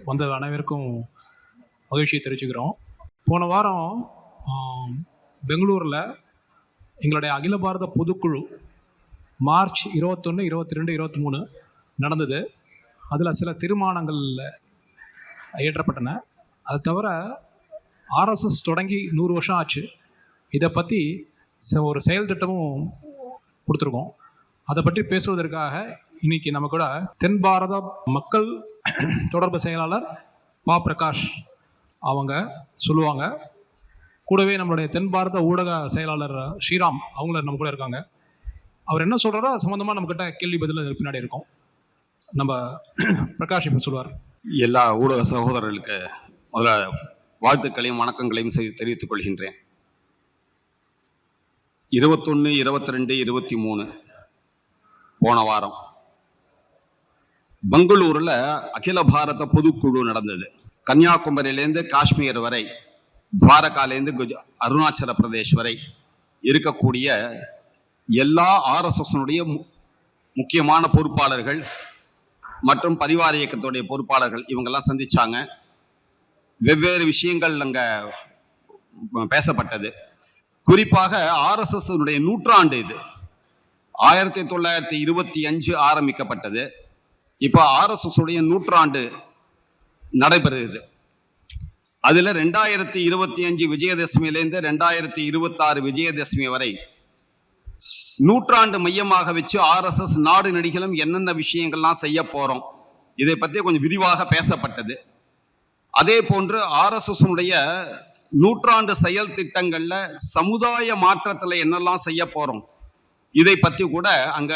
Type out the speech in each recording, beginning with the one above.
வந்த அனைவருக்கும் மகிழ்ச்சியை தெரிவிச்சுக்கிறோம். போன வாரம் பெங்களூரில் எங்களுடைய அகில பாரத பொதுக்குழு மார்ச் 21, 22, 23 நடந்தது. அதில் சில தீர்மானங்கள் இயற்றப்பட்டன. அது தவிர ஆர்எஸ்எஸ் தொடங்கி 100 வருஷம் ஆச்சு. இதை பற்றி ஒரு செயல் திட்டமும் கொடுத்துருக்கோம். அதை பற்றி பேசுவதற்காக இன்னைக்கு நம்ம கூட தென் பாரத மக்கள் தொடர்பு செயலாளர் பா பிரகாஷ் அவங்க சொல்லுவாங்க. கூடவே நம்மளுடைய தென் பாரத ஊடக செயலாளர் ஸ்ரீராம் அவங்கள நம்ம கூட இருக்காங்க. அவர் என்ன சொல்கிறாரோ அது சம்மந்தமாக நம்மக்கிட்ட கேள்வி பதில் பின்னாடி இருக்கும். நம்ம பிரகாஷ் இப்போ சொல்லுவார். எல்லா ஊடக சகோதரர்களுக்கு முதல்ல வாழ்த்துக்களையும் வணக்கங்களையும் தெரிவித்துக் கொள்கின்றேன். 21, 22, 23 போன வாரம் பெங்களூரில் அகில பாரத பொதுக்குழு நடந்தது. கன்னியாகுமரியிலேருந்து காஷ்மீர் வரை, துவாரகாலேருந்து அருணாச்சல பிரதேஷ் வரை இருக்கக்கூடிய எல்லா ஆர்எஸ்எஸ்னுடைய முக்கியமான பொறுப்பாளர்கள் மற்றும் பரிவார இயக்கத்துடைய பொறுப்பாளர்கள் இவங்கெல்லாம் சந்திச்சாங்க. வெவ்வேறு விஷயங்கள் அங்கே பேசப்பட்டது. குறிப்பாக ஆர்எஸ்எஸ் நூற்றாண்டு இது 1925 ஆரம்பிக்கப்பட்டது. இப்போ ஆர்எஸ்எஸ் உடைய நூற்றாண்டு நடைபெறுகிறது. அதுல 2025 விஜயதசமியிலேருந்து 2026 விஜயதசமி வரை நூற்றாண்டு மையமாக வச்சு ஆர்எஸ்எஸ் நாடு நடிகளும் என்னென்ன விஷயங்கள்லாம் செய்ய போறோம் இதை பற்றி கொஞ்சம் விரிவாக பேசப்பட்டது. அதே போன்று ஆர்எஸ்எஸ் நூற்றாண்டு செயல் திட்டங்கள்ல சமுதாய மாற்றத்துல என்னெல்லாம் செய்ய போறோம் இதை பற்றி கூட அங்க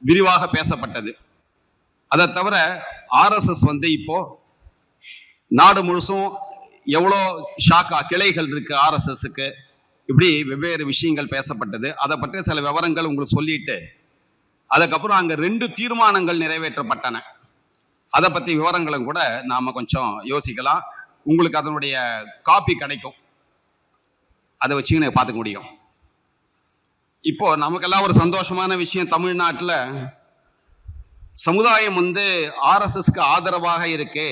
விரிவாக பேசப்பட்டது. அதை தவிர ஆர்எஸ்எஸ் இப்போ நாடு முழுசும் எவ்வளோ கிளைகள் இருக்கு ஆர்எஸ்எஸ்க்கு, இப்படி வெவ்வேறு விஷயங்கள் பேசப்பட்டது. அதை பற்றிய சில விவரங்கள் உங்களுக்கு சொல்லிட்டு அதுக்கப்புறம் அங்க 2 தீர்மானங்கள் நிறைவேற்றப்பட்டன. அதை பத்தி விவரங்களும் கூட நாம கொஞ்சம் யோசிக்கலாம். உங்களுக்கு அதனுடைய காப்பி கிடைக்கும், அதை வச்சு எனக்கு பார்த்துக்க முடியும். இப்போ நமக்கெல்லாம் ஒரு சந்தோஷமான விஷயம், தமிழ்நாட்டில் சமுதாயம் ஆர்எஸ்எஸ்க்கு ஆதரவாக இருக்கு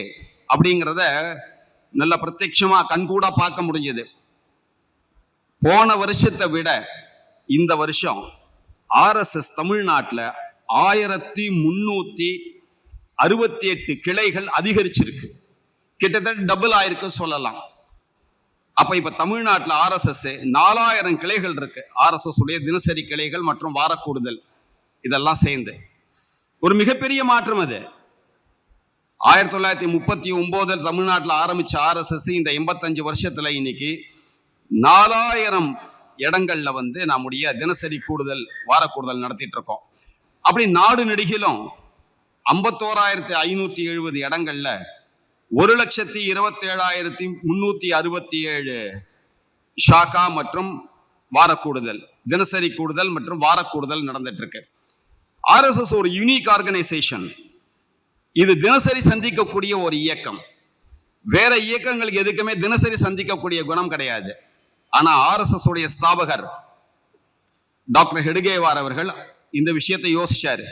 அப்படிங்கிறத நல்ல பிரத்யட்சமா கண்கூட பார்க்க முடிஞ்சது. போன வருஷத்தை விட இந்த வருஷம் ஆர்எஸ்எஸ் தமிழ்நாட்டில் 1368 கிளைகள் அதிகரிச்சிருக்கு. கிட்டத்தட்ட டபுள் ஆயிருக்கு சொல்லலாம். அப்ப இப்ப தமிழ்நாட்டில் ஆர்எஸ்எஸ் 4000 கிளைகள் இருக்கு. ஆர்எஸ்எஸ் உடைய தினசரி கிளைகள் மற்றும் வாரக்கூடுதல் இதெல்லாம் சேர்ந்து ஒரு மிகப்பெரிய மாற்றம். அது 1939 தமிழ்நாட்டில் ஆரம்பிச்ச ஆர்எஸ்எஸ் இந்த 85 வருஷத்துல இன்னைக்கு 4000 இடங்கள்ல நம்முடைய தினசரி கூடுதல் வாரக்கூடுதல் நடத்திட்டு இருக்கோம். அப்படி நாடு நெடுகிலும் 51,570 இடங்கள்ல 1,27,367 ஷாக்கா மற்றும் வாரக்கூடுதல், தினசரி கூடுதல் மற்றும் வாரக்கூடுதல் நடந்துட்டு இருக்கு. ஆர்எஸ்எஸ் ஒரு யூனிக் ஆர்கனைசேஷன். இது தினசரி சந்திக்கக்கூடிய ஒரு இயக்கம். வேற இயக்கங்களுக்கு எதுக்குமே தினசரி சந்திக்கக்கூடிய குணம் கிடையாது. ஆனா ஆர்எஸ்எஸ் உடைய ஸ்தாபகர் டாக்டர் ஹெடுகேவார் அவர்கள் இந்த விஷயத்தை யோசிச்சாரு.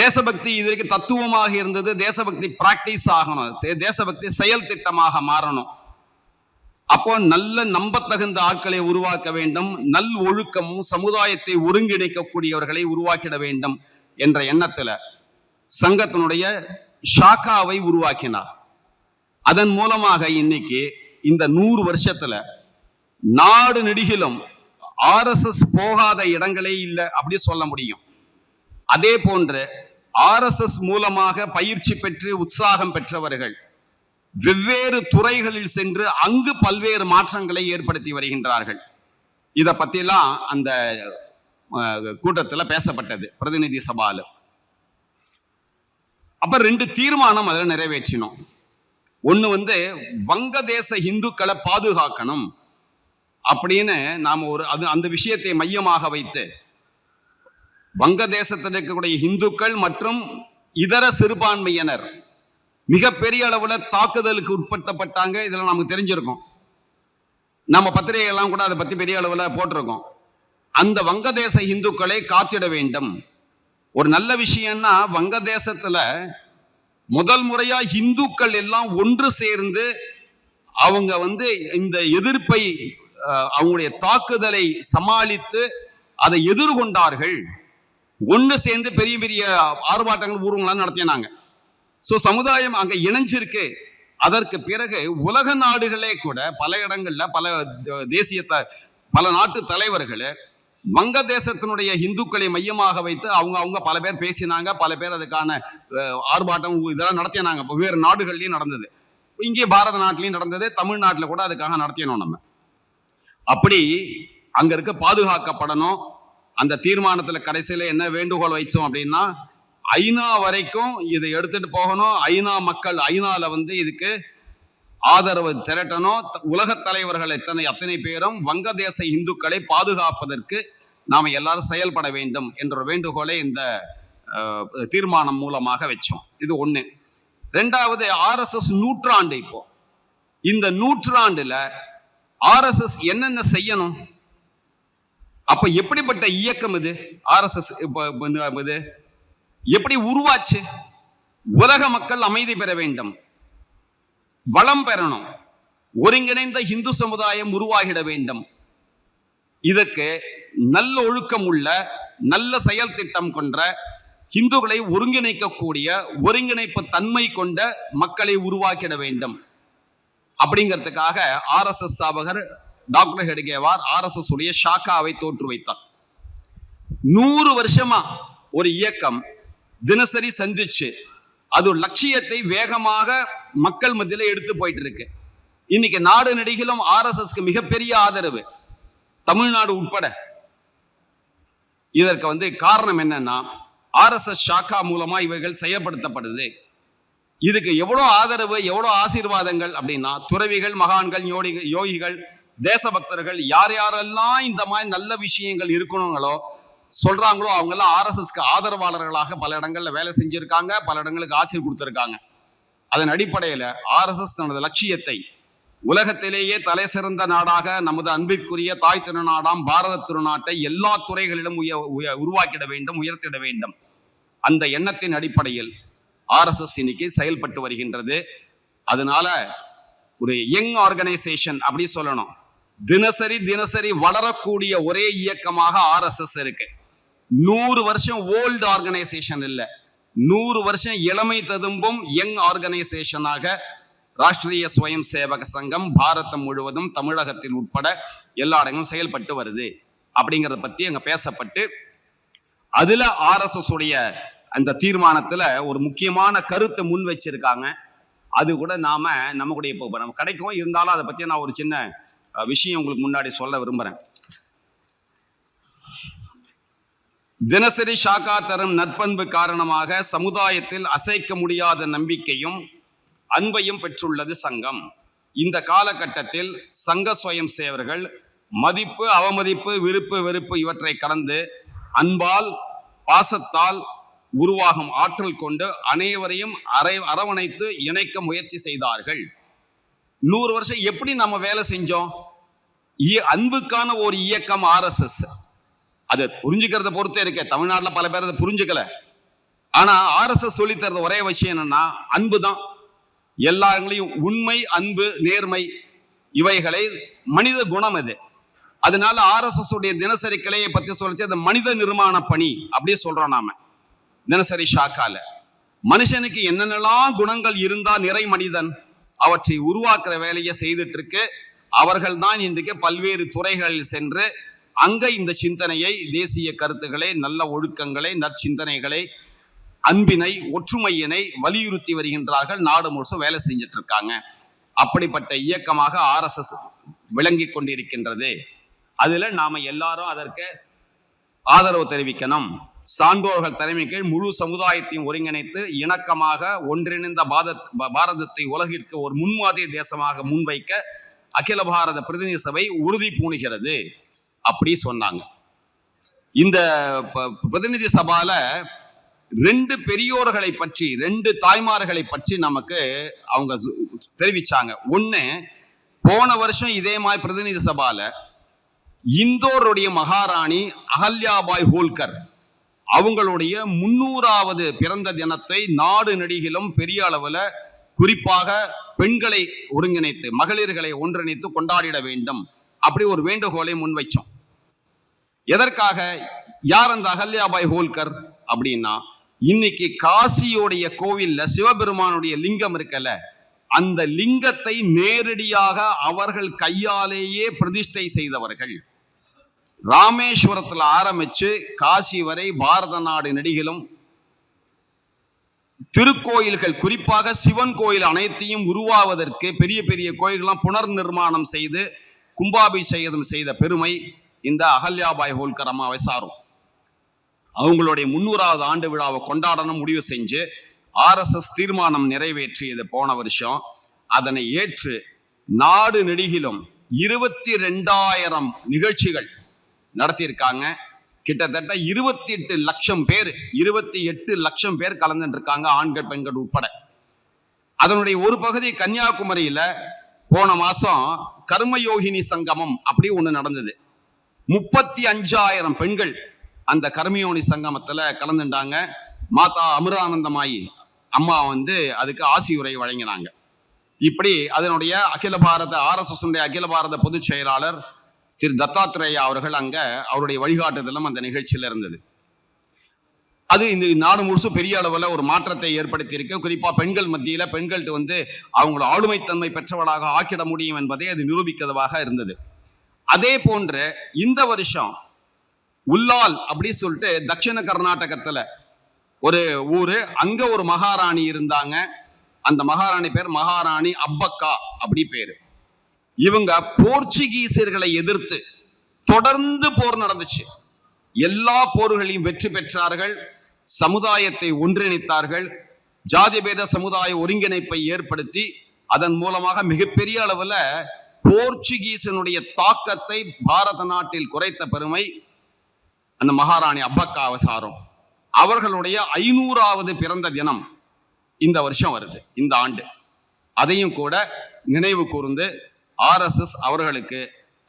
தேசபக்தி இதற்கு தத்துவமாக இருந்தது. தேசபக்தி பிராக்டிஸ் ஆகணும், தேசபக்தி செயல் திட்டமாக மாறணும். அப்போ நல்ல நம்பத்தகுந்த ஆட்களை உருவாக்க வேண்டும், நல் ஒழுக்கமும் சமுதாயத்தை ஒருங்கிணைக்கக்கூடியவர்களை உருவாக்கிட வேண்டும் என்ற எண்ணத்துல சங்கத்தினுடைய ஷாக்காவை உருவாக்கினார். அதன் மூலமாக இன்னைக்கு இந்த 100 வருஷத்துல நாடு நெடுகிலும் ஆர்எஸ்எஸ் போகாத இடங்களே இல்லை அப்படி சொல்ல முடியும். அதே போன்று ஆர்எஸ்எஸ் மூலமாக பயிற்சி பெற்று உற்சாகம் பெற்றவர்கள் வெவ்வேறு துறைகளில் சென்று அங்கு பல்வேறு மாற்றங்களை ஏற்படுத்தி வருகின்றார்கள். இதை பத்திலாம் அந்த கூட்டத்தில் பேசப்பட்டது பிரதிநிதி சபால. அப்ப 2 தீர்மானம் அதில் நிறைவேற்றினோம். ஒண்ணு வங்கதேச இந்துக்களை பாதுகாக்கணும் அப்படின்னு நாம அந்த விஷயத்தை மையமாக வைத்து வங்கதேசத்தில் இருக்கக்கூடிய இந்துக்கள் மற்றும் இதர சிறுபான்மையினர் மிகப்பெரிய அளவுல தாக்குதலுக்கு உட்படுத்தப்பட்டாங்க. இதெல்லாம் நமக்கு தெரிஞ்சிருக்கும். நம்ம பத்திரிகைகள்லாம் கூட அதை பத்தி பெரிய அளவுல போட்டிருக்கோம். அந்த வங்கதேச இந்துக்களை காத்திட வேண்டும். ஒரு நல்ல விஷயம்னா வங்கதேசத்துல முதல் முறையா இந்துக்கள் எல்லாம் ஒன்று சேர்ந்து அவங்க இந்த எதிர்ப்பை அவங்களுடைய தாக்குதலை சமாளித்து அதை எதிர்கொண்டார்கள். ஒன்று சேர்ந்து பெரிய பெரிய ஆர்ப்பாட்டங்கள் ஊர்வலம் நடத்தினாங்க. சோ சமுதாயம் அங்க இணைஞ்சிருக்கு. அதற்கு பிறகு உலக நாடுகளே கூட பல இடங்கள்ல பல நாட்டு தலைவர்கள் வங்கதேசத்தினுடைய இந்துக்களை மையமாக வைத்து அவங்க பல பேர் பேசினாங்க. பல பேர் அதுக்கான ஆர்ப்பாட்டம் இதெல்லாம் நடத்தினாங்க. வெவ்வேறு நாடுகள்லயும் நடந்தது. இங்கே பாரத நாட்டிலையும் நடந்தது. தமிழ்நாட்டில் கூட அதுக்காக நடத்தினோம். நம்ம அப்படி அங்க இருக்க பாதுகாக்கப்படணும். அந்த தீர்மானத்துல கடைசியில என்ன வேண்டுகோள் வைச்சோம் அப்படின்னா, ஐநா வரைக்கும் இதை எடுத்துட்டு போகணும். ஐநால இதுக்கு ஆதரவு திரட்டணும். உலக தலைவர்கள் அத்தனை பேரும் வங்கதேச இந்துக்களை பாதுகாப்பதற்கு நாம எல்லாரும் செயல்பட வேண்டும் என்ற வேண்டுகோளை இந்த தீர்மானம் மூலமாக வச்சோம். இது ஒண்ணு. ரெண்டாவது, RSS நூற்றாண்டு. இப்போ இந்த நூற்றாண்டுல RSS என்னென்ன செய்யணும்? அப்ப எப்படிப்பட்ட இயக்கம் இது? RSS இது எப்படி உருவாச்சு? உலக மக்கள் அமைதி பெற வேண்டும், வளம் பெறணும், ஒருங்கிணைந்த இந்து சமுதாயம் உருவாகிட வேண்டும். இதற்கு நல்ல ஒழுக்கம் உள்ள நல்ல செயல் திட்டம் கொண்ட இந்துக்களை ஒருங்கிணைக்கக்கூடிய ஒருங்கிணைப்பு தன்மை கொண்ட மக்களை உருவாக்கிட வேண்டும். அப்படிங்கிறதுக்காக RSS ஸ்தாபகர் டாக்டர் ஹெட்கேவார் RSS உடைய ஷாக்காவை தோற்று வைத்தார். 100 வருஷமா ஒரு இயக்கம் தினசரி சந்திச்சு அது லட்சியத்தை வேகமாக மக்கள் மத்தியில எடுத்து போயிட்டு இருக்கு. இன்னைக்கு நாடு நெடுகிலும் RSSக்கு மிகப்பெரிய ஆதரவு, தமிழ்நாடு உட்பட. இதற்கு காரணம் என்னன்னா, RSS ஷாக்கா மூலமா இவைகள் செயல்படுத்தப்படுது. இதுக்கு எவ்வளவு ஆதரவு, எவ்வளவு ஆசீர்வாதங்கள் அப்படின்னா, துறவிகள், மகான்கள், யோகிகள், தேசபக்தர்கள் யார் யாரெல்லாம் இந்த மாதிரி நல்ல விஷயங்கள் இருக்கணுங்களோ சொல்றாங்களோ அவங்க எல்லாம் RSSக்கு ஆதரவாளர்களாக பல இடங்கள்ல வேலை செஞ்சிருக்காங்க, பல இடங்களுக்கு ஆசீர் கொடுத்திருக்காங்க. அதன் அடிப்படையில RSS தனது லட்சியத்தை உலகத்திலேயே தலை சிறந்த நாடாக நமது அன்பிற்குரிய தாய் திருநாடாம் பாரத திருநாட்டை எல்லா துறைகளிலும் உருவாக்கிட வேண்டும், உயர்த்திட வேண்டும். அந்த எண்ணத்தின் அடிப்படையில் RSS இன்னைக்கு செயல்பட்டு வருகின்றது. அதனால ஒரு யங் ஆர்கனைசேஷன் அப்படி சொல்லணும். தினசரி வளரக்கூடிய ஒரே இயக்கமாக RSS இருக்கு. 100 வருஷம் ஓல்டு ஆர்கனைசேஷன் இல்ல, 100 வருஷம் இளமை ததும்பும் யங் ஆர்கனைசேஷனாக ராஷ்டிரிய ஸ்வயம் சேவக சங்கம் பாரதம் முழுவதும் தமிழகத்தில் உட்பட எல்லா இடங்களும் செயல்பட்டு வருது. அப்படிங்கறத பத்தி அங்க பேசப்பட்டு, அதுல RSS உடைய அந்த தீர்மானத்துல ஒரு முக்கியமான கருத்தை முன் வச்சிருக்காங்க. அது கூட நமக்குடைய இப்போ நம்ம கிடைக்கும். இருந்தாலும் அதை பத்தி நான் ஒரு சின்ன விஷயம் உங்களுக்கு முன்னாடி சொல்ல விரும்புறேன். தினசரி ஷாக்கா தரும் நற்பண்பு காரணமாக சமுதாயத்தில் அசைக்க முடியாத நம்பிக்கையும் அன்பையும் பெற்றுள்ளது சங்கம். இந்த காலகட்டத்தில் சங்க சுயம் சேவர்கள் மதிப்பு, அவமதிப்பு, விருப்பு, வெறுப்பு இவற்றை கடந்து அன்பால், பாசத்தால் உருவாகும் ஆற்றல் கொண்டு அனைவரையும் அரவணைத்து இணைக்க முயற்சி செய்தார்கள். 100 வருஷம் எப்படி நம்ம வேலை செஞ்சோம்? அன்புக்கான ஒரு இயக்கம் RSS. அது புரிஞ்சுக்கிறத பொறுத்தே இருக்க. தமிழ்நாட்டில் பல பேர் அதை புரிஞ்சுக்கல. ஆனா RSS சொல்லி தரது ஒரே விஷயம் என்னன்னா, அன்பு தான். எல்லாங்களையும் உண்மை, அன்பு, நேர்மை இவைகளை மனித குணம் இது. அதனால RSS உடைய தினசரி கிளையை பத்தி சொல்லிச்சு, அது மனித நிர்மாண பணி அப்படியே சொல்றோம் நாம. தினசரி ஷாக்கால மனுஷனுக்கு என்னென்னலாம் குணங்கள் இருந்தா நிறை மனிதன், அவற்றை உருவாக்குற வேலையை செய்துட்டு இருக்கு. அவர்கள் தான் இன்றைக்கு பல்வேறு துறைகளில் சென்று அங்க இந்த சிந்தனையை, தேசிய கருத்துக்களை, நல்ல ஒழுக்கங்களை, நற்சிந்தனைகளை, அன்பினை, ஒற்றுமையினை வலியுறுத்தி வருகின்றார்கள். நாடு முழுசும் வேலை செஞ்சிட்டு இருக்காங்க. அப்படிப்பட்ட இயக்கமாக RSS விளங்கி கொண்டிருக்கின்றது. அதுல நாம எல்லாரும் அதற்கு ஆதரவு தெரிவிக்கணும். சான்றோர்கள் தலைமைக்கு முழு சமுதாயத்தையும் ஒருங்கிணைத்து இணக்கமாக ஒன்றிணைந்த பாரதத்தை உலகிற்கு ஒரு முன்மாதிரி தேசமாக முன்வைக்க அகில பாரத பிரதிநிதி சபை உறுதி பூணுகிறது அப்படி சொன்னாங்க. இந்த பிரதிநிதி சபால 2 பெரியோர்களை பற்றி, 2 தாய்மார்களை பற்றி நமக்கு அவங்க தெரிவிச்சாங்க. ஒண்ணு, போன வருஷம் இதே மாதிரி பிரதிநிதி சபால இந்தோருடைய மகாராணி அகல்யாபாய் ஹோல்கர் அவங்களுடைய 300வது பிறந்த தினத்தை நாடு நெடுகிலும் பெரிய அளவுல குறிப்பாக பெண்களை ஒருங்கிணைத்து மகளிர்களை ஒன்றிணைத்து கொண்டாடிட வேண்டும் அப்படி ஒரு வேண்டுகோளை முன்வைச்சோம். எதற்காக? யார் அந்த அகல்யாபாய் ஹோல்கர் அப்படின்னா, இன்னைக்கு காசியோடைய கோவில்ல சிவபெருமானுடைய லிங்கம் இருக்கல, அந்த லிங்கத்தை நேரடியாக அவர்கள் கையாலேயே பிரதிஷ்டை செய்தவர்கள். ராமேஸ்வரத்துல ஆரம்பிச்சு காசி வரை பாரத நாடு நெடுகிலும் திருக்கோயில்கள், குறிப்பாக சிவன் கோயில் அனைத்தையும் உருவாவதற்கு பெரிய பெரிய கோயில்கள்லாம் புனர் நிர்மாணம் செய்து கும்பாபிஷேகம் செய்த பெருமை இந்த அகல்யாபாய் ஹோல்கர் அம்மாவை சாரும். அவங்களுடைய 300வது ஆண்டு விழாவை கொண்டாடணும் முடிவு செஞ்சு RSS தீர்மானம் நிறைவேற்றியது போன வருஷம். அதனை ஏற்று நாடு நெடுகிலும் 22,000 நிகழ்ச்சிகள் நடத்தியிருக்காங்க. கிட்டத்தட்ட 28 லட்சம் பேர் கலந்துட்டு இருக்காங்க, ஆண்கள் பெண்கள் உட்பட. அதனுடைய ஒரு பகுதி கன்னியாகுமரியில போன மாசம் கர்மயோகினி சங்கமம் அப்படி ஒண்ணு நடந்தது. 35,000 பெண்கள் அந்த கர்மயோனி சங்கமத்துல கலந்துட்டாங்க. மாதா அமிர்தானந்தமாயி அம்மா அதுக்கு ஆசியுரை வழங்கினாங்க. இப்படி அதனுடைய அகில பாரத RSS அகில பாரத பொதுச் செயலாளர் திரு தத்தாத்ரேயா அவர்கள் அங்க அவருடைய வழிகாட்டுதலும் அந்த நிகழ்ச்சியில இருந்தது. அது இந்த நாடு முழுசும் பெரிய அளவில் ஒரு மாற்றத்தை ஏற்படுத்தி இருக்கு. குறிப்பா பெண்கள் மத்தியில பெண்கள்கிட்ட அவங்கள ஆளுமைத்தன்மை பெற்றவளாக ஆக்கிட முடியும் என்பதை அது நிரூபிக்கிறதாக இருந்தது. அதே போன்று இந்த வருஷம் உல்லால் அப்படி சொல்லிட்டு தட்சிண கர்நாடகத்துல ஒரு ஊரு, அங்க ஒரு மகாராணி இருந்தாங்க. அந்த மகாராணி பேர் மகாராணி அப்பக்கா அப்படி பேரு. இவங்க போர்ச்சுகீசியர்களை எதிர்த்து தொடர்ந்து போர் நடந்துச்சு. எல்லா போர்களையும் வெற்றி பெற்றார்கள். சமுதாயத்தை ஒன்றிணைத்தார்கள். ஜாதிபேத சமுதாய ஒருங்கிணைப்பை ஏற்படுத்தி அதன் மூலமாக மிகப்பெரிய அளவுல போர்ச்சுகீசனுடைய தாக்கத்தை பாரத நாட்டில் குறைத்த பெருமை அந்த மகாராணி அப்பக்காவை சாரும். அவர்களுடைய 500வது பிறந்த தினம் இந்த வருஷம் வருது, இந்த ஆண்டு. அதையும் கூட நினைவு கூர்ந்து RSS அவர்களுக்கு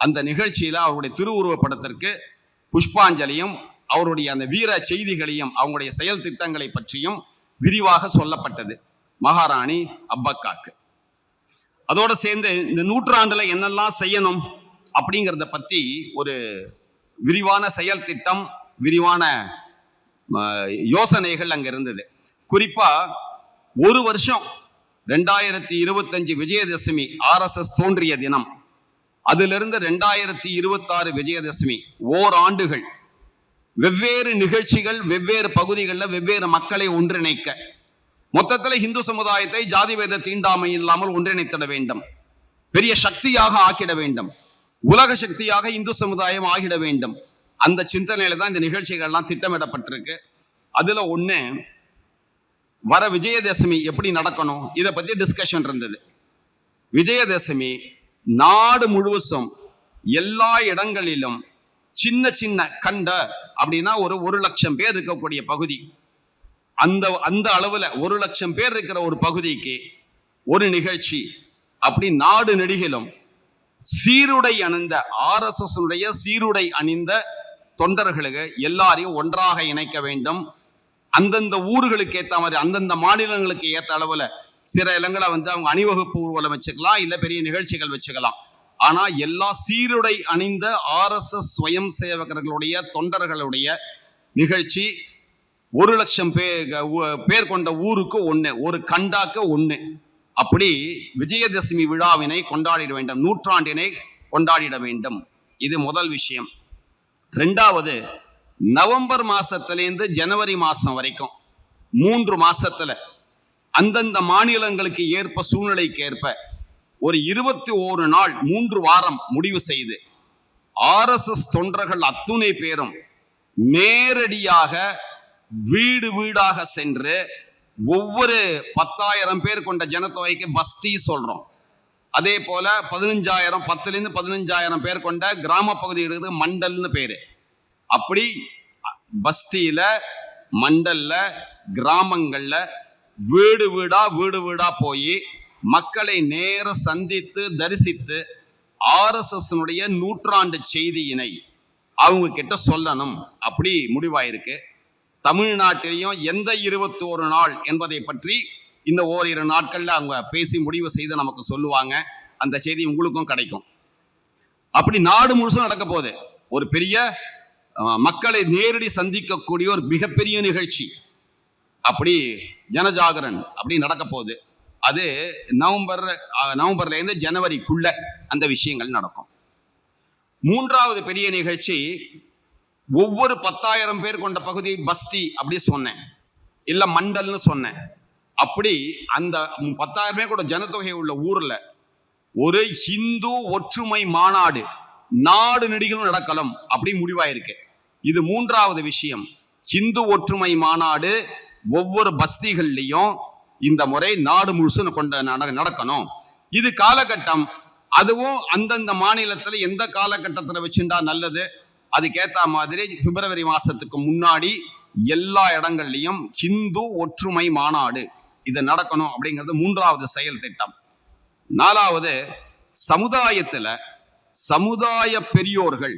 அந்த நிகழ்ச்சியில அவருடைய திருவுருவப்படத்திற்கு புஷ்பாஞ்சலியும் அவருடைய அந்த வீர செய்திகளையும் அவங்களுடைய செயல் திட்டங்களை பற்றியும் விரிவாக சொல்லப்பட்டது மகாராணி அப்பக்காக்கு. அதோட சேர்ந்து இந்த நூற்றாண்டுல என்னெல்லாம் செய்யணும் அப்படிங்கிறத பத்தி ஒரு விரிவான செயல் திட்டம், விரிவான யோசனைகள் அங்க இருந்தது. குறிப்பா ஒரு வருஷம் 2025 விஜயதசமி RSS தோன்றிய தினம், அதிலிருந்து 2026 விஜயதசமி ஓராண்டுகள் வெவ்வேறு நிகழ்ச்சிகள் வெவ்வேறு பகுதிகளில் வெவ்வேறு மக்களை ஒன்றிணைக்க, மொத்தத்தில் இந்து சமுதாயத்தை ஜாதிவேத தீண்டாமை இல்லாமல் ஒன்றிணைத்திட வேண்டும், பெரிய சக்தியாக ஆக்கிட வேண்டும், உலக சக்தியாக இந்து சமுதாயம் ஆகிட வேண்டும். அந்த சிந்தனையில தான் இந்த நிகழ்ச்சிகள்லாம் திட்டமிடப்பட்டிருக்கு. அதுல ஒண்ணு வர விஜயதசமி எப்படி நடக்கணும் இதை பத்தி டிஸ்கஷன் இருந்தது. விஜயதசமி நாடு முழுவதும் எல்லா இடங்களிலும் சின்ன சின்ன கண்ட அப்படின்னா ஒரு 1,00,000 பேர் இருக்கக்கூடிய பகுதி, அந்த அளவுல 1,00,000 பேர் இருக்கிற ஒரு பகுதிக்கு ஒரு நிகழ்ச்சி அப்படி நாடு நெடுகிலும் சீருடை அணிந்த RSS சீருடை அணிந்த தொண்டர்களுக்கு எல்லாரையும் ஒன்றாக இணைக்க வேண்டும். அந்தந்த ஊர்களுக்கு ஏற்ற மாதிரி அந்தந்த மாநிலங்களுக்கு ஏற்ற அளவுல சில இடங்களை அவங்க அணிவகுப்பு ஊர்வலம் வச்சுக்கலாம், இல்ல பெரிய நிகழ்ச்சிகள் வச்சுக்கலாம். ஆனா எல்லா சீருடை அணிந்த RSS ஸ்வயம் சேவகர்களுடைய தொண்டர்களுடைய நிகழ்ச்சி 1,00,000 பேர் கொண்ட ஊருக்கு ஒண்ணு, ஒரு கண்டாக்கு ஒண்ணு. அப்படி விஜயதசமி விழாவினை கொண்டாடிட வேண்டும், நூற்றாண்டினை கொண்டாடிட வேண்டும். இது முதல் விஷயம். ரெண்டாவது, நவம்பர் மாசத்திலேருந்து ஜனவரி மாசம் வரைக்கும் 3 மாசத்துல அந்தந்த மாநிலங்களுக்கு ஏற்ப சூழ்நிலைக்கு ஏற்ப ஒரு 21 நாள் 3 வாரம் முடிவு செய்து RSS தொண்டர்கள் அத்துணை பேரும் நேரடியாக வீடு வீடாக சென்று ஒவ்வொரு 10,000 பேர் கொண்ட ஜனத்தொகைக்கு பஸ்தி சொல்றோம். அதே போல 15,000 10லிருந்து 15,000 பேர் கொண்ட கிராம பகுதிகளுக்கு மண்டல்னு பேரு. அப்படி பஸ்தியில மண்டல்ல கிராமங்கள்ல வீடு வீடா போய் மக்களை நேர சந்தித்து தரிசித்து RSS நூற்றாண்டு செய்தியினை அவங்க கிட்ட சொல்லணும் அப்படி முடிவாயிருக்கு. தமிழ்நாட்டிலையும் எந்த 21 நாள் என்பதை பற்றி இந்த ஓரிரு நாட்கள்ல அவங்க பேசி முடிவு செய்து நமக்கு சொல்லுவாங்க. அந்த செய்தி உங்களுக்கும் கிடைக்கும். அப்படி நாடு முழுசும் நடக்க போகுது. ஒரு பெரிய மக்களை நேரடி சந்திக்கக்கூடிய ஒரு மிகப்பெரிய நிகழ்ச்சி. அப்படி ஜனஜாகரன் அப்படி நடக்க போகுது. அது நவம்பர்ல இருந்து ஜனவரிக்குள்ள அந்த விஷயங்கள் நடக்கும். மூன்றாவது பெரிய நிகழ்ச்சி, ஒவ்வொரு 10,000 பேர் கொண்ட பகுதி பஸ்தி அப்படி சொன்னேன், இல்ல மண்டல்னு சொன்னேன். அப்படி அந்த 10,000 பேர் கூட ஜனத்தொகை உள்ள ஊர்ல ஒரு ஹிந்து ஒற்றுமை மாநாடு நாடு நெடுகிலும் நடக்கலாம் அப்படி முடிவாயிருக்கு. இது மூன்றாவது விஷயம். ஹிந்து ஒற்றுமை மாநாடு ஒவ்வொரு பஸ்திகள்லையும் இந்த முறை நாடு முழுசும் நடக்கணும். இது காலகட்டம். அதுவும் அந்தந்த மாநிலத்தில் எந்த காலகட்டத்தில் வச்சுட்டா நல்லது, அதுக்கேற்ற மாதிரி பிப்ரவரி மாசத்துக்கு முன்னாடி எல்லா இடங்கள்லையும் ஹிந்து ஒற்றுமை மாநாடு இது நடக்கணும் அப்படிங்கிறது மூன்றாவது செயல் திட்டம். நாலாவது, சமுதாயத்துல சமுதாய பெரியோர்கள்,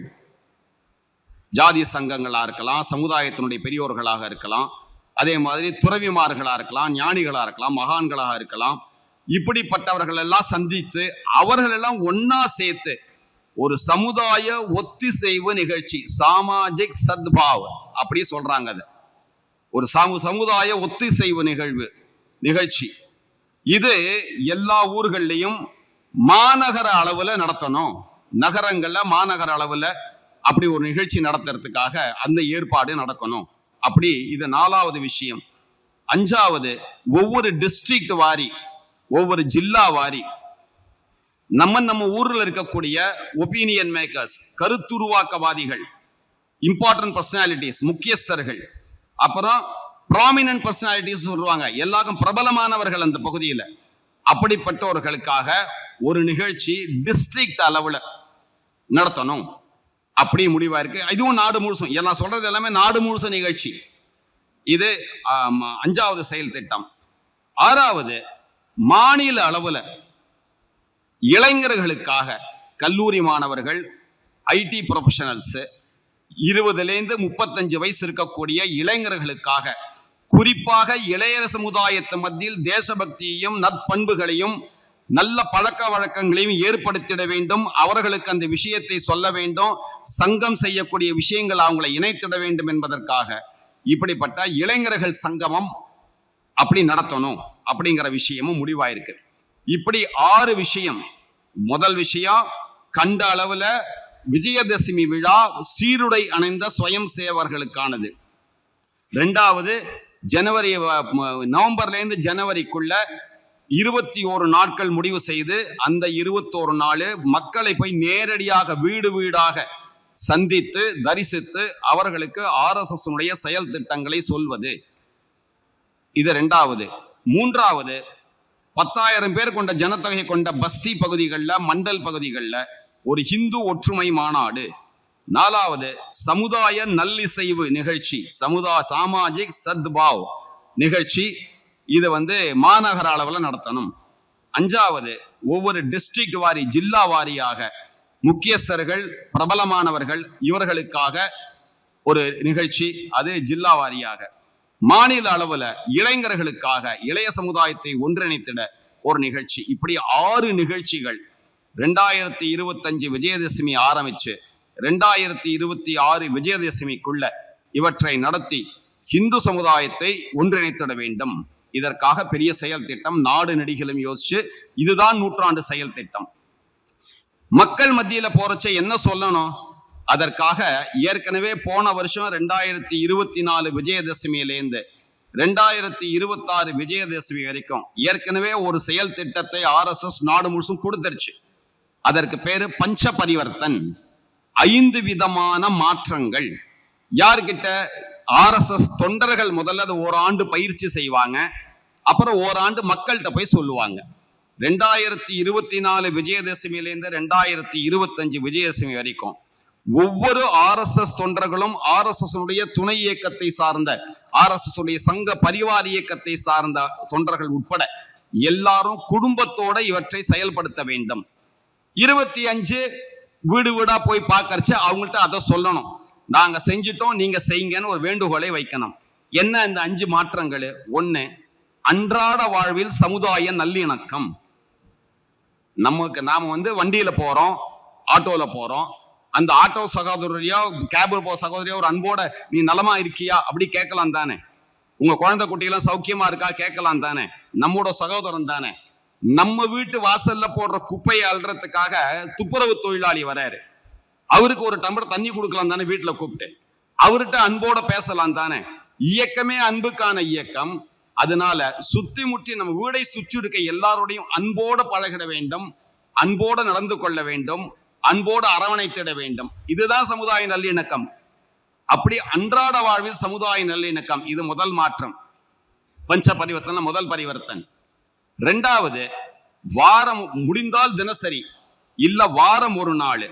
ஜாதி சங்கங்களா இருக்கலாம், சமுதாயத்தினுடைய பெரியோர்களாக இருக்கலாம், அதே மாதிரி துறவிமார்களா இருக்கலாம், ஞானிகளா இருக்கலாம், மகான்களாக இருக்கலாம், இப்படிப்பட்டவர்கள் எல்லாம் சந்தித்து அவர்கள் எல்லாம் ஒன்னா சேர்த்து ஒரு சமுதாய ஒத்திசைவு நிகழ்ச்சி, சாமாஜிக் சத்பாவ் அப்படி சொல்றாங்க. அது ஒரு சமுதாய ஒத்திசைவு நிகழ்ச்சி. இது எல்லா ஊர்கள்லையும் மாநகர அளவுல நடத்தணும். நகரங்கள்ல மாநகர அளவுல அப்படி ஒரு நிகழ்ச்சி நடத்துறதுக்காக அந்த ஏற்பாடு நடக்கணும். அப்படி இது நாலாவது விஷயம். அஞ்சாவது, ஒவ்வொரு டிஸ்ட்ரிக்ட் வாரி, ஒவ்வொரு ஜில்லா வாரி நம்ம ஊர்ல இருக்கக்கூடிய ஒப்பீனியன் மேக்கர்ஸ், கருத்துருவாக்கவாதிகள், இம்பார்ட்டன்ட் பர்சனாலிட்டிஸ், முக்கியஸ்தர்கள், அப்புறம் ப்ராமினன்ட் பர்சனாலிட்டிஸ் சொல்லுவாங்க, எல்லாருக்கும் பிரபலமானவர்கள் அந்த பகுதியில், அப்படிப்பட்டவர்களுக்காக ஒரு நிகழ்ச்சி டிஸ்ட்ரிக்ட் அளவுல நடத்தணும் அப்படி முடிவா இருக்கு. இதுவும் நாடு முழுசும், எல்லாம் சொல்றது எல்லாமே நாடு முழுசும் நிகழ்ச்சி. இது 5வது செயல் திட்டம். 6வது, மாநில அளவுல இளைஞர்களுக்காக, கல்லூரி மாணவர்கள், ஐடி ப்ரொஃபஷனல்ஸ், 20லேருந்து 35 வயசு இருக்கக்கூடிய இளைஞர்களுக்காக, குறிப்பாக இளைய சமுதாயத்து மத்தியில் தேசபக்தியையும் நற்பண்புகளையும் நல்ல பழக்க வழக்கங்களையும் ஏற்படுத்திட வேண்டும். அவர்களுக்கு அந்த விஷயத்தை சொல்ல வேண்டும். சங்கம் செய்யக்கூடிய விஷயங்கள் அவங்களை இணைத்திட வேண்டும் என்பதற்காக இப்படிப்பட்ட இளைஞர்கள் சங்கமம் அப்படி நடத்தணும் அப்படிங்கிற விஷயமும் முடிவாயிருக்கு. இப்படி 6 விஷயம். முதல் விஷயம், கண்ட அளவுல விஜயதசமி விழா சீருடை அணிந்த சுயம் சேவர்களுக்கானது. 2வது, நவம்பர்ல இருந்து ஜனவரிக்குள்ள 21 நாட்கள் முடிவு செய்து அந்த 21 நாள் மக்களை போய் நேரடியாக வீடு வீடாக சந்தித்து தரிசித்து அவர்களுக்கு RSS செயல் திட்டங்களை சொல்வது. இது 2வது. 3வது, 10,000 பேர் கொண்ட ஜனத்தொகை கொண்ட பஸ்தி பகுதிகளில், மண்டல் பகுதிகளில் ஒரு ஹிந்து ஒற்றுமை மாநாடு. 4வது, சமுதாய நல்லிசைவு நிகழ்ச்சி, சாமாஜிக் சத்பாவ் நிகழ்ச்சி. இது மாநகர அளவில் நடத்தணும். 5வது, ஒவ்வொரு டிஸ்ட்ரிக்ட் வாரி, ஜில்லா வாரியாக முக்கியஸ்தர்கள், பிரபலமானவர்கள், இவர்களுக்காக ஒரு நிகழ்ச்சி, அது ஜில்லா வாரியாக. மாநில அளவுல இளைஞர்களுக்காக, இளைய சமுதாயத்தை ஒன்றிணைத்திட ஒரு நிகழ்ச்சி. இப்படி 6 நிகழ்ச்சிகள் 2025 விஜயதசமி ஆரம்பிச்சு 2026 விஜயதசமிக்குள்ள இவற்றை நடத்தி இந்து சமுதாயத்தை ஒன்றிணைத்திட வேண்டும். இதற்காக பெரிய செயல் திட்டம் நாடு நெடுகிலும் யோசிச்சு, இதுதான் நூற்றாண்டு செயல் திட்டம். மக்கள் மத்தியில போறச்ச என்ன சொல்லணும், அதற்காக ஏற்கனவே போன வருஷம் 2024 விஜயதசமியிலேருந்து 2026 விஜயதசமி வரைக்கும் ஏற்கனவே ஒரு செயல் திட்டத்தை RSS நாடு முழுசும் கொடுத்துருச்சு. அதற்கு பேரு பஞ்ச பரிவர்த்தன், 5 விதமான மாற்றங்கள். யார்கிட்ட? RSS தொண்டர்கள் முதல்ல அது ஓராண்டு பயிற்சி செய்வாங்க, அப்புறம் ஓராண்டு மக்கள்கிட்ட போய் சொல்லுவாங்க. 2024 விஜயதசமியிலேருந்து 2025 விஜயதசமி வரைக்கும் ஒவ்வொரு RSS தொண்டர்களும் RSS துணை இயக்கத்தை சார்ந்த, RSS சங்க பரிவார இயக்கத்தை சார்ந்த தொண்டர்கள் உட்பட எல்லாரும் குடும்பத்தோட இவற்றை செயல்படுத்த வேண்டும். 25 வீடு வீடா போய் பார்க்கறச்சு அவங்கள்ட்ட அதை சொல்லணும், நாங்க செஞ்சிட்டோம் நீங்க செய்யுங்கன்னு ஒரு வேண்டுகோளை வைக்கணும். என்ன இந்த 5 மாற்றங்கள்? 1, அன்றாட வாழ்வில் சமுதாய நல்லிணக்கம். நாம வண்டியில போறோம், ஆட்டோல போறோம். அந்த ஆட்டோ சகோதரியோ கேப் போ சகோதரியோ ஒரு அன்போட நீ நலமா இருக்கியா அப்படி கேட்கலாம் தானே? உங்க குழந்தை குட்டியெல்லாம் சௌக்கியமா இருக்கா கேட்கலாம் தானே? நம்மோட சகோதரன் தானே. நம்ம வீட்டு வாசல்ல போடுற குப்பையை அள்ளுறதுக்காக துப்புரவு தொழிலாளி வராரு, அவருக்கு ஒரு டம்ளர் தண்ணி கொடுக்கலாம் தானே? வீட்டுல கூப்பிட்டு அவர்கிட்ட அன்போட பேசலாம் தானே? இயக்கமே அன்புக்கான இயக்கம். அதனால சுத்தி முற்றி நம்ம வீடை சுற்றி இருக்க எல்லாரோடையும் அன்போட பழகிட வேண்டும், அன்போட நடந்து கொள்ள வேண்டும், அன்போடு அரவணைத்திட வேண்டும். இதுதான் சமுதாய நல்லிணக்கம். அப்படி அன்றாட வாழ்வில் சமுதாய நல்லிணக்கம், இது முதல் மாற்றம். பஞ்ச பரிவர்த்தனை முதல் பரிவர்த்தன். 2வது, வாரம் முடிந்தால் தினசரி இல்ல வாரம் ஒரு நாள்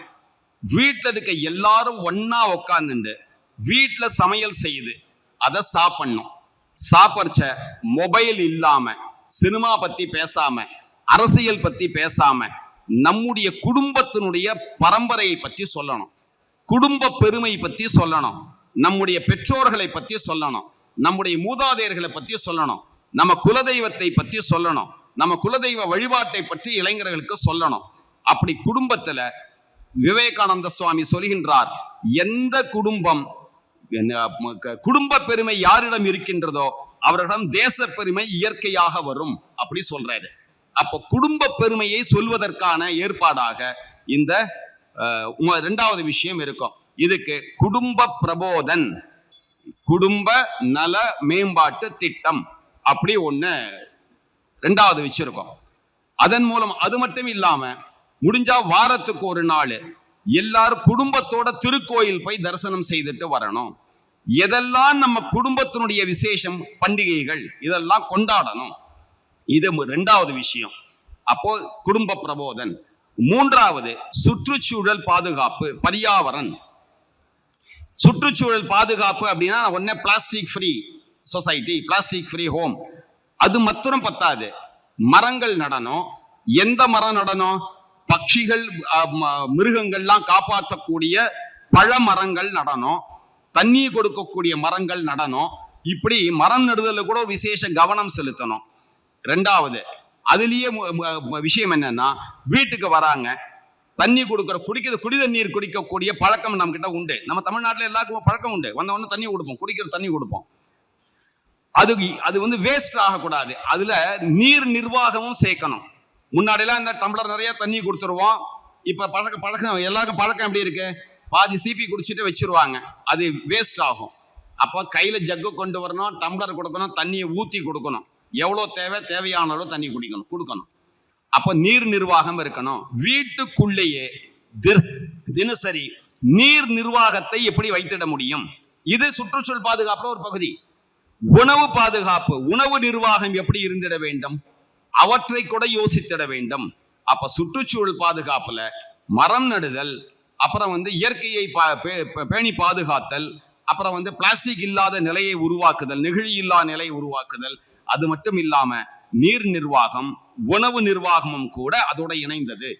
வீட்டுல இருக்க எல்லாரும் ஒன்னா உட்கார்ந்து வீட்டுல சமையல் செய்து அதை சாப்பிடணும். சாப்பிடுச்ச மொபைல் இல்லாம, சினிமா பத்தி பேசாம, அரசியல் பத்தி பேசாம, நம்முடைய குடும்பத்தினுடைய பரம்பரையை பற்றி சொல்லணும், குடும்ப பெருமை பற்றி சொல்லணும், நம்முடைய பெற்றோர்களை பற்றி சொல்லணும், நம்முடைய மூதாதையர்களை பற்றி சொல்லணும், நம்ம குலதெய்வத்தை பற்றி சொல்லணும், நம்ம குலதெய்வ வழிபாட்டை பற்றி இளைஞர்களுக்கு சொல்லணும். அப்படி குடும்பத்துல விவேகானந்த சுவாமி சொல்கின்றார், எந்த குடும்ப பெருமை யாரிடம் இருக்கின்றதோ அவரிடம் தேச பெருமை இயற்கையாக வரும் அப்படி சொல்றாரு. அப்ப குடும்ப பெருமையை சொல்வதற்கான ஏற்பாடாக இந்த 2வது விஷயம் இருக்கும். இதுக்கு குடும்ப பிரபோதன், குடும்ப நல மேம்பாட்டு திட்டம் அப்படி ஒண்ணு 2வது வச்சிருக்கோம். அதன் மூலம் அது மட்டும் இல்லாம முடிஞ்சா வாரத்துக்கு ஒரு நாள் எல்லாரும் குடும்பத்தோட திருக்கோயில் போய் தரிசனம் செய்துட்டு வரணும். எதெல்லாம் நம்ம குடும்பத்தினுடைய விசேஷம், பண்டிகைகள், இதெல்லாம் கொண்டாடணும். இது 2வது விஷயம். அப்போ குடும்ப பிரபோதன். 3வது, சுற்றுச்சூழல் பாதுகாப்பு, பர்யாவரன். சுற்றுச்சூழல் பாதுகாப்பு அப்படின்னா ஒன்னே plastic free society, plastic free home. அது மாத்திரம் பத்தாது, மரங்கள் நடணும். எந்த மரம் நடணும்? பட்சிகள் மிருகங்கள்லாம் காப்பாற்றக்கூடிய பழ மரங்கள் நடணும், தண்ணி கொடுக்கக்கூடிய மரங்கள் நடணும். இப்படி மரம் நடுதல கூட விசேஷ கவனம் செலுத்தணும். 2வது, அதுலயே விஷயம் என்னன்னா, வீட்டுக்கு வராங்க, தண்ணி கொடுக்கிற குடி தண்ணீர் குடிக்கக்கூடிய பழக்கம் நம்ம கிட்ட உண்டு. நம்ம தமிழ்நாட்டில் எல்லாருக்கும் பழக்கம் உண்டு. வந்த உடனே தண்ணி கொடுப்போம், குடிக்கிற தண்ணி கொடுப்போம். அது வேஸ்ட் ஆகக்கூடாது. அதுல நீர் நிர்வாகமும் சேர்க்கணும். முன்னாடிலாம் இந்த டம்ளர் நிறைய தண்ணி கொடுத்துருவோம். இப்ப பழக்கம் எல்லாருக்கும் பழக்கம் எப்படி இருக்கு? பாதி சிபி குடிச்சிட்டு வச்சிருவாங்க, அது வேஸ்ட் ஆகும். அப்போ கையில ஜக்கு கொண்டு வரணும், டம்ளர் கொடுக்கணும், தண்ணியை ஊத்தி கொடுக்கணும். எவ்வளவு தேவையான அளவு தண்ணி கொடுக்கணும். அப்ப நீர் நிர்வாகம் இருக்கணும். வீட்டுக்குள்ளேயே தினசரி நீர் நிர்வாகத்தை எப்படி வைத்திட முடியும்? இது சுற்றுச்சூழல் பாதுகாப்புல ஒரு பகுதி. உணவு பாதுகாப்பு, உணவு நிர்வாகம் எப்படி இருந்திட வேண்டும், அவற்றை கூட யோசித்திட வேண்டும். அப்ப சுற்றுச்சூழல் பாதுகாப்புல மரம் நடுதல், அப்புறம் இயற்கையை பேணி பாதுகாத்தல், அப்புறம் பிளாஸ்டிக் இல்லாத நிலையை உருவாக்குதல், நெகிழி இல்லா நிலையை உருவாக்குதல், அது மட்டும் இல்லாம நீர் நிர்வாகம், உணவு நிர்வாகமும் கூட அதோட இணைந்தது.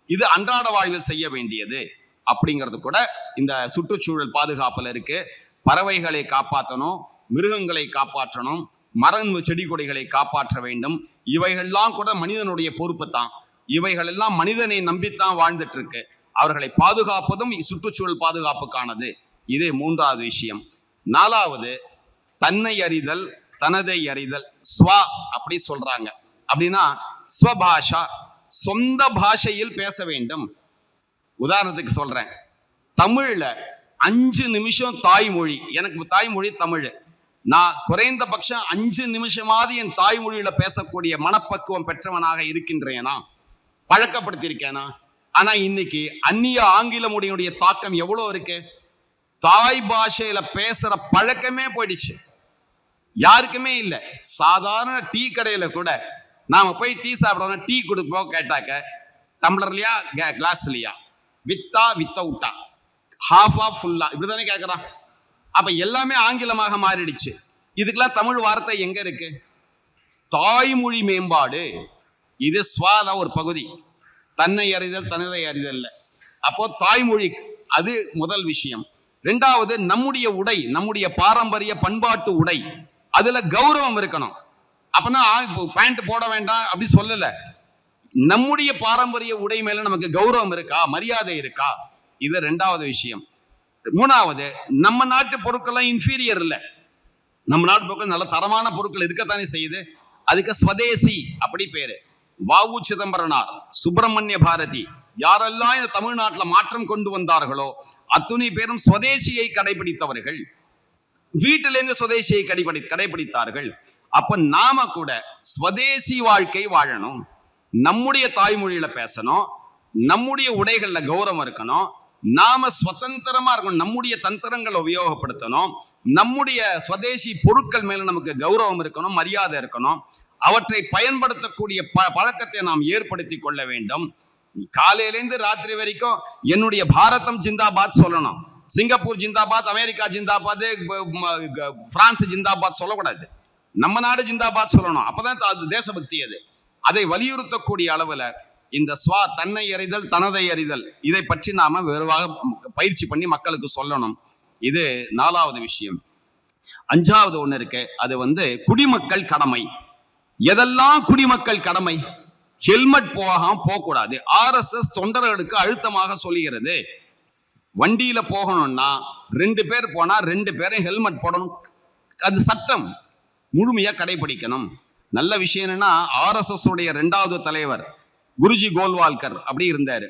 இது அன்றாட வாழ்வில் செய்ய வேண்டியது அப்படிங்கிறது கூட இந்த சுற்றுச்சூழல் பாதுகாப்புல இருக்கு. பறவைகளை காப்பாற்றணும், மிருகங்களை காப்பாற்றணும், மரம் செடி கொடிகளை காப்பாற்ற வேண்டும். இவைகள்லாம் கூட மனிதனுடைய பொறுப்பு தான். இவைகள் எல்லாம் மனிதனை நம்பித்தான் வாழ்ந்துட்டு இருக்கு. அவர்களை பாதுகாப்பதும் சுற்றுச்சூழல் பாதுகாப்புக்கானது. இது 3வது விஷயம். 4வது, தன்னை அறிதல், தனதை அறிதல், ஸ்வா அப்படி சொல்றாங்க. அப்படின்னா ஸ்வபாஷா, சொந்த பாஷையில் பேச வேண்டும். உதாரணத்துக்கு சொல்றேன், தமிழ்ல 5 நிமிஷம் தாய்மொழி, எனக்கு தாய்மொழி தமிழ், நான் குறைந்தபட்சம் 5 நிமிஷமாவது என் தாய்மொழியில பேசக்கூடிய மனப்பக்குவம் பெற்றவனாக இருக்கின்றேனா, பழக்கப்படுத்தியிருக்கேனா? ஆனா இன்னைக்கு அந்நிய ஆங்கில மொழியுடைய தாக்கம் எவ்வளவு இருக்கு. தாய் பாஷையில பேசுற பழக்கமே போயிடுச்சு, யாருக்குமே இல்லை. சாதாரண டீ கடையில கூட நாம போய் டீ சாப்பிடணும், டீ கொடுப்போம், கேட்டாக்க டம்ளர்லையா கிளாஸ்லையா, வித்தா வித்தவுட்டா, ஹாஃபா ஃபுல்லா, இப்படிதானே கேட்கறான். அப்ப எல்லாமே ஆங்கிலமாக மாறிடுச்சு. இதுக்கெல்லாம் தமிழ் வார்த்தை எங்க இருக்கு? தாய்மொழி மேம்பாடு, இது ஸ்வாத ஒரு பகுதி. தன்னை அறிதல், தனதை அறிதல். அப்போ தாய்மொழி அது முதல் விஷயம். ரெண்டாவது நம்முடைய உடை, நம்முடைய பாரம்பரிய பண்பாட்டு உடை, அதுல கௌரவம் இருக்கணும். அப்பனா பேண்ட் போட வேண்டாம் அப்படி சொல்லல. நம்முடைய பாரம்பரிய உடை மேல நமக்கு கௌரவம் இருக்கா, மரியாதை இருக்கா, இது ரெண்டாவது விஷயம். மூணாவது, நம்ம நாட்டு பொருட்கள்லாம் இன்ஃபீரியர் இல்ல. நம்ம நாட்டு பொருட்கள் நல்ல தரமான பொருட்கள் இருக்கத்தானே செய்யுது. அதுக்கு ஸ்வதேசி அப்படி பேரு. வ.உ. சிதம்பரனார், சுப்பிரமணிய பாரதி, யாரெல்லாம் இந்த தமிழ்நாட்டில் மாற்றம் கொண்டு வந்தார்களோ அத்துணை பேரும் சுவதேசியை கடைபிடித்தவர்கள். வீட்டிலிருந்து சுவதேசியை கடைபிடித்தார்கள். அப்ப நாம கூட ஸ்வதேசி வாழ்க்கை வாழணும். நம்முடைய தாய்மொழியில பேசணும், நம்முடைய உடைகள்ல கௌரவம் இருக்கணும், நாம சுதந்திரமா இருக்கணும், நம்முடைய தந்திரங்களை உபயோகப்படுத்தணும், நம்முடைய சுவதேசி பொருட்கள் மேல நமக்கு கௌரவம் இருக்கணும், மரியாதை இருக்கணும். அவற்றை பயன்படுத்தக்கூடிய பழக்கத்தை நாம் ஏற்படுத்தி கொள்ள வேண்டும். காலையிலேருந்து ராத்திரி வரைக்கும் என்னுடைய பாரதம் ஜிந்தாபாத் சொல்லணும். Singapore zindabad, America zindabad, France zindabad சொல்லக்கூடாது. நம்ம நாடு ஜிந்தாபாத் சொல்லணும். அப்பதான் அது தேசபக்தி. அதை வலியுறுத்தக்கூடிய அளவுல இந்த தன்னை அறிதல், தனதை அறிதல், இதை பற்றி நாம விரைவாக பயிற்சி பண்ணி மக்களுக்கு சொல்லணும். இது 4வது விஷயம். 5வது ஒண்ணு இருக்கு, அது குடிமக்கள் கடமை. எதெல்லாம் குடிமக்கள் கடமை? ஹெல்மெட் போகக்கூடாது. RSS தொண்டர்களுக்கு அழுத்தமாக சொல்லுகிறது. வண்டியில போகணும்னா 2 பேர் போனா 2 பேரும் ஹெல்மெட் போடணும். அது சட்டம், முழுமையா கடைபிடிக்கணும். நல்ல விஷயம் என்னன்னா, RSS உடைய 2வது தலைவர் குருஜி கோல்வால்கர் அப்படி இருந்தாரு.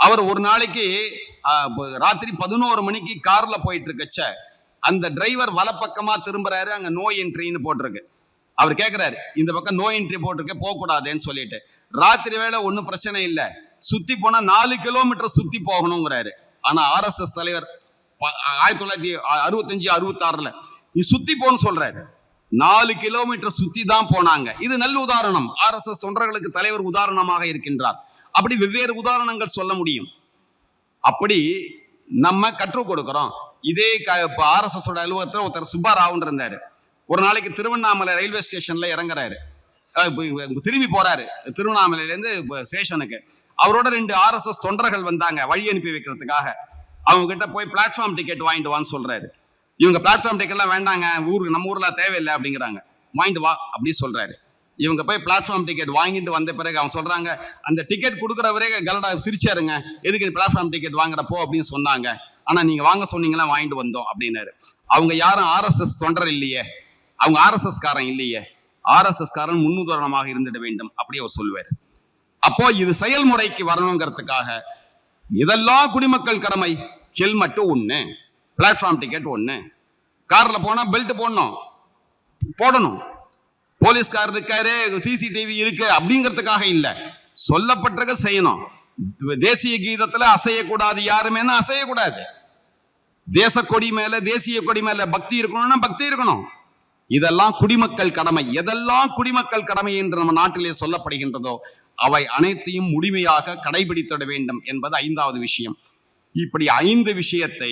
அவர் ஒரு நாளைக்கு ராத்திரி 11 மணிக்கு கார்ல போயிட்டு இருக்கச்ச அந்த டிரைவர் வலப்பக்கமா திரும்புறாரு. அங்க நோ என்ட்ரின்னு போட்டிருக்கு. அவர் கேட்கிறாரு, இந்த பக்கம் நோ என்ட்ரி போட்டிருக்க, போக கூடாதுன்னு சொல்லிட்டு. ராத்திரி வேலை ஒன்னும் பிரச்சனை இல்ல, சுத்தி போனா 4 கிலோமீட்டர் சுத்தி போகணுங்கிறாரு. ஆனா RSS தலைவர் 1965, 66 நீ சுத்தி போன்னு சொல்றாரு. 4 கிலோமீட்டர் சுத்தி தான் போனாங்க. இது நல்ல உதாரணம். RSS தொண்டர்களுக்கு தலைவர் உதாரணமாக இருக்கின்றார். அப்படி வெவ்வேறு உதாரணங்கள் சொல்ல முடியும். அப்படி நம்ம கற்றுக் கொடுக்கிறோம். இதே RSS அலுவலகத்தில் ஒருத்தர் சுப்பாராவன் இருந்தாரு. ஒரு நாளைக்கு திருவண்ணாமலை ரயில்வே ஸ்டேஷன்ல இறங்குறாரு, திரும்பி போறாரு திருவண்ணாமலையிலேருந்து ஸ்டேஷனுக்கு. அவரோட 2 RSS தொண்டர்கள் வந்தாங்க வழி அனுப்பி வைக்கிறதுக்காக. அவங்க கிட்ட போய் பிளாட்ஃபார்ம் டிக்கெட் வாங்கிட்டு வான்னு சொல்றாரு. இவங்க பிளாட்ஃபார்ம் டிக்கெட்லாம் வேண்டாங்க, நம்ம ஊர்ல தேவையில்லை அப்படிங்கிறாங்க. வாங்கிட்டு வா அப்படி சொல்றாரு. இவங்க போய் பிளாட்ஃபார்ம் டிக்கெட் வாங்கிட்டு வந்த பிறகு அவங்க சொல்றாங்க, அந்த டிக்கெட் கொடுக்குறவரே கலடா சிரிச்சாருங்க, எதுக்கு பிளாட்ஃபார்ம் டிக்கெட் வாங்குறப்போ அப்படின்னு சொன்னாங்க. ஆனா நீங்க வாங்க சொன்னீங்களா, வாங்கிட்டு வந்தோம் அப்படின்னாரு. அவங்க யாரும் RSS தொண்டர் இல்லையே, அவங்க RSS காரன் இல்லையே. RSS காரன் முன்னுதாரணமாக இருந்துட வேண்டும் அப்படி அவர் சொல்லுவார். அப்போ இது செயல்முறைக்கு வரணுங்கிறதுக்காக இதெல்லாம் குடிமக்கள் கடமை. ஹெல்மெட் 1, பிளாட்ஃபார்ம் டிக்கெட் 1, கார்ல போனா பெல்ட் போடணும். போலீஸ்கார் இருக்காரு, CCTV இருக்கு அப்படிங்கிறதுக்காக இல்ல, சொல்லப்பட்டிருக்க செய்யணும். தேசிய கீதத்துல அசையக்கூடாது, யாருமே அசையக்கூடாது. தேச கொடி மேல, தேசிய கொடி மேல பக்தி இருக்கணும்னா பக்தி இருக்கணும். இதெல்லாம் குடிமக்கள் கடமை. எதெல்லாம் குடிமக்கள் கடமை என்று நம்ம நாட்டிலே சொல்லப்படுகின்றதோ அவை அனைத்தையும் முழுமையாக கடைபிடித்திட வேண்டும் என்பது 5வது விஷயம். இப்படி 5 விஷயத்தை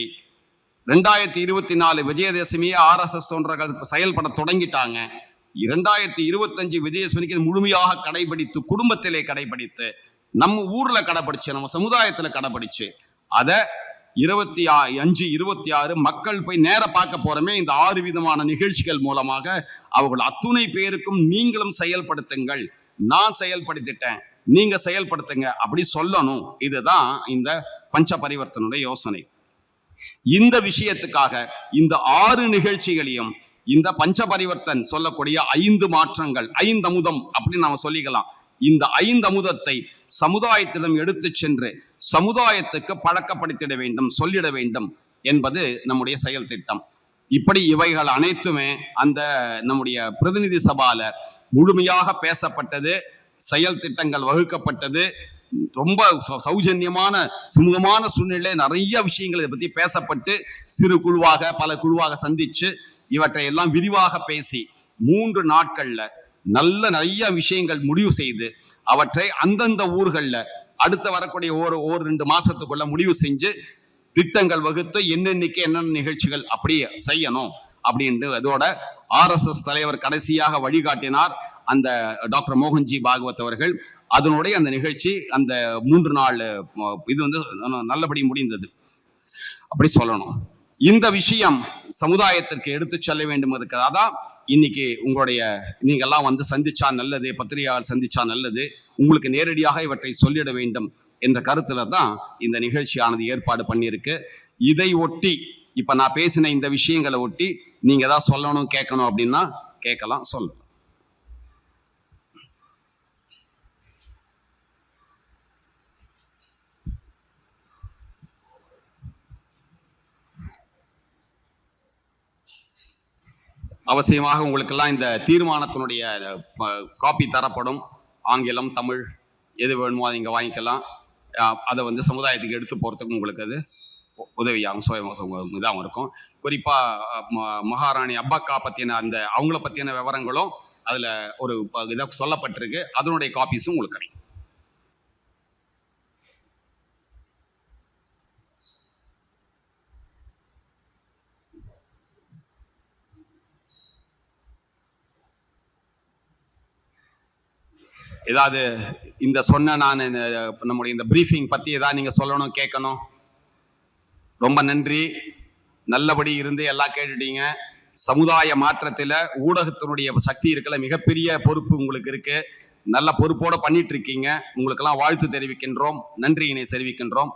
2024 விஜயதசமியே RSS தொண்டர்கள் செயல்பட தொடங்கிட்டாங்க. 2025 விஜயதசமிக்கு முழுமையாக கடைபிடித்து, குடும்பத்திலே கடைபிடித்து, நம்ம ஊர்ல கடைபிடிச்சு, நம்ம சமுதாயத்துல கடைபிடிச்சு, அதை 25, 26 மக்கள் போய் நேர பார்க்க போறமே. இந்த 6 விதமான நிகழ்ச்சிகள் மூலமாக அவர்கள் அத்துணை பேருக்கும் நீங்களும் செயல்படுத்துங்கள், நான் செயல்படுத்திட்டேன், நீங்க செயல்படுத்துங்க அப்படி சொல்லணும். இதுதான் இந்த பஞ்ச பரிவர்த்தனுடைய யோசனை. இந்த விஷயத்துக்காக இந்த 6 நிகழ்ச்சிகளையும் இந்த பஞ்ச பரிவர்த்தன் சொல்லக்கூடிய 5 மாற்றங்கள், 5 அமுதம் அப்படின்னு நாம சொல்லிக்கலாம். இந்த 5 அமுதத்தை சமுதாயத்திடம் எடுத்து சென்று சமுதாயத்துக்கு பழக்கப்படுத்திட வேண்டும், சொல்லிட வேண்டும் என்பது நம்முடைய செயல் திட்டம். இப்படி இவைகள் அனைத்துமே அந்த நம்முடைய பிரதிநிதி சபால முழுமையாக பேசப்பட்டது, செயல் திட்டங்கள் வகுக்கப்பட்டது. ரொம்ப சௌஜன்யமான சுமூகமான சூழ்நிலை, நிறைய விஷயங்கள் இதை பத்தி பேசப்பட்டு சிறு குழுவாக பல குழுவாக சந்திச்சு இவற்றை எல்லாம் விரிவாக பேசி 3 நாட்கள்ல நிறைய விஷயங்கள் முடிவு செய்து அவற்றை அந்தந்த ஊர்கள்ல அடுத்து வரக்கூடிய ஒரு 2 மாசத்துக்குள்ள முடிவு செஞ்சு திட்டங்கள் வகுத்து என்னென்னைக்கு என்னென்ன நிகழ்ச்சிகள் அப்படி செய்யணும் அப்படின்ட்டு அதோட RSS தலைவர் கடைசியாக வழிகாட்டினார் அந்த டாக்டர் மோகன்ஜி பாகவத் அவர்கள். அதனுடைய அந்த நிகழ்ச்சி அந்த 3 நாள் இது நல்லபடி முடிந்தது அப்படி சொல்லணும். இந்த விஷயம் சமுதாயத்திற்கு எடுத்து செல்ல வேண்டும். அதுக்காக தான் இன்னைக்கு உங்களுடைய நீங்கெல்லாம் வந்து சந்திச்சா நல்லது, பத்திரிகையாளர் சந்திச்சா நல்லது, உங்களுக்கு நேரடியாக இவற்றை சொல்லிட வேண்டும் என்ற கருத்துல தான் இந்த நிகழ்ச்சியானது ஏற்பாடு பண்ணியிருக்கு. இதை ஒட்டி இப்ப நான் பேசின இந்த விஷயங்களை ஒட்டி நீங்க ஏதாவது சொல்லணும் கேட்கணும் அப்படின்னா கேட்கலாம், சொல்லலாம். அவசியமாக உங்களுக்கெல்லாம் இந்த தீர்மானத்தினுடைய காப்பி தரப்படும். ஆங்கிலம், தமிழ் எது வேணுமோ அதை நீங்கள் வாங்கிக்கலாம். அதை வந்து சமுதாயத்துக்கு எடுத்து போகிறதுக்கு உங்களுக்கு அது உதவியாகும், இதாகவும் இருக்கும். குறிப்பாக மகாராணி அப்பக்கா பற்றின அந்த அவங்கள பற்றின விவரங்களும் அதில் ஒரு இதை சொல்லப்பட்டிருக்கு. அதனுடைய காப்பீஸும் உங்களுக்கு கிடைக்கும். ஏதாவது இந்த சொன்ன நான் நம்முடைய இந்த பிரீஃபிங் பற்றி ஏதாவது நீங்கள் சொல்லணும் கேட்கணும்? ரொம்ப நன்றி. நல்லபடி இருந்து எல்லாம் கேட்டுட்டீங்க. சமுதாய மாற்றத்தில் ஊடகத்தினுடைய சக்தி இருக்கல, மிகப்பெரிய பொறுப்பு உங்களுக்கு இருக்கு. நல்ல பொறுப்போட பண்ணிட்டு இருக்கீங்க. உங்களுக்கெல்லாம் வாழ்த்து தெரிவிக்கின்றோம், நன்றியினை தெரிவிக்கின்றோம்.